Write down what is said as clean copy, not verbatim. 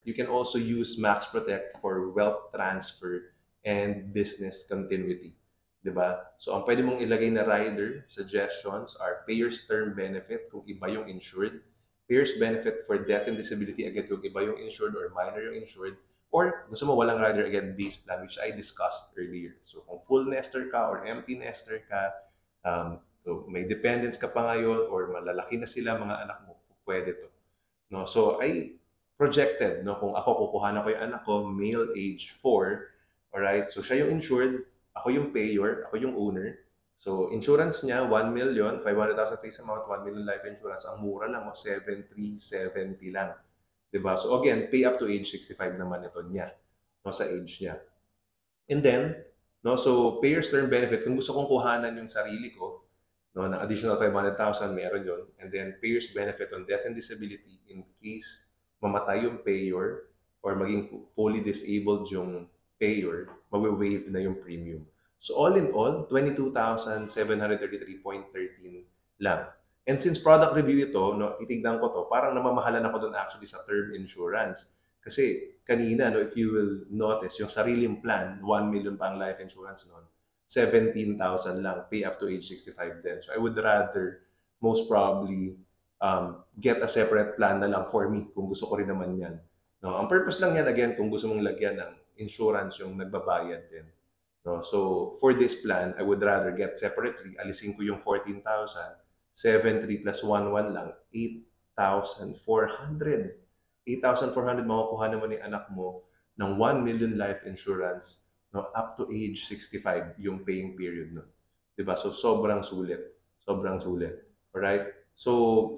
you can also use Max Protect for wealth transfer and business continuity. Diba? So, ang pwede mong ilagay na rider suggestions are payer's term benefit kung iba yung insured, payer's benefit for death and disability again kung iba yung insured or minor yung insured, or gusto mo walang rider again base plan which I discussed earlier. So, kung full nester ka or empty nester ka, so may dependents ka pa ngayon or malalaki na sila mga anak mo, pwede to. No? So, I projected, no, kung ako kukuhanan ko yung anak ko, male age 4, alright? So, siya yung insured, ako yung payer, ako yung owner. So, insurance niya, 1,000,000, 500,000 face amount, 1,000,000 life insurance. Ang mura lang, 7,370 lang. Diba? So, again, pay up to age 65 naman ito niya, no, sa age niya. And then, no, so payers term benefit, kung gusto kong kuhanan yung sarili ko, no, na additional 500,000, meron yun. And then payers benefit on death and disability in case mamatay yung payer or maging fully disabled yung payer, mawi-waive na yung premium. So all in all, 22,733.13 lang. And since product review ito, no, titignan ko to, parang namamahalan ako doon actually sa term insurance. Kasi kanina, no, if you will notice, yung sariling plan, 1,000,000 pa ang life insurance noon, 17,000 lang, pay up to age 65 din. So I would rather, most probably, get a separate plan na lang for me kung gusto ko rin naman yan. No, ang purpose lang yan, again, kung gusto mong lagyan ng insurance yung nagbabayad din. No, so for this plan, I would rather get separately, alisin ko yung 14,000, 7,3 plus 1,1 lang, 8,400. 8,400 makukuha naman ni anak mo ng 1,000,000 life insurance, no, up to age 65 yung paying period nun. Diba? So, sobrang sulit. Sobrang sulit. Alright? So,